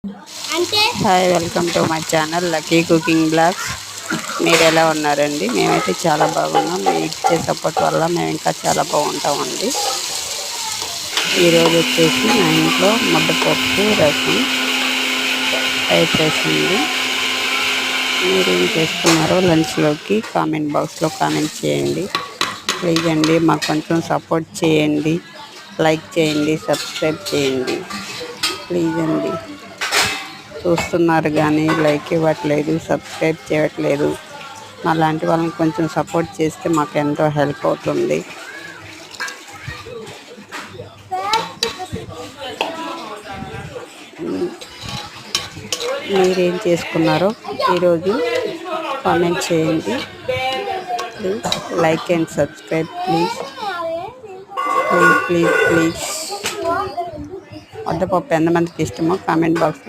Hi, welcome to my channel lucky cooking blogs. మీరు ఎలా ఉన్నారండి? మేమైతే చాలా బాగున్నాం. మీ ఇచ్చే సపోర్ట్ వల్ల మేము ఇంకా చాలా బాగుంటామండి. ఈరోజు వచ్చేసి నా ఇంట్లో ముద్దపప్పు రసం తయారు చేసింది. మీరేం చేసుకున్నారో లంచ్లోకి కామెంట్ బాక్స్లో కామెంట్ చేయండి. ప్లీజ్ అండి, మాకు కొంచెం సపోర్ట్ చేయండి. లైక్ చేయండి, సబ్స్క్రైబ్ చేయండి. ప్లీజ్ అండి. చూస్తున్నారు కానీ లైక్ ఇవ్వట్లేదు, సబ్స్క్రైబ్ చేయట్లేదు. అలాంటి వాళ్ళని కొంచెం సపోర్ట్ చేస్తే మాకు ఎంతో హెల్ప్ అవుతుంది. మీరేం చేసుకున్నారో ఈరోజు కామెంట్ చేయండి. Please like and subscribe please please please please. ముద్దపప్పు ఎంతమందికి ఇష్టమో కామెంట్ బాక్స్లో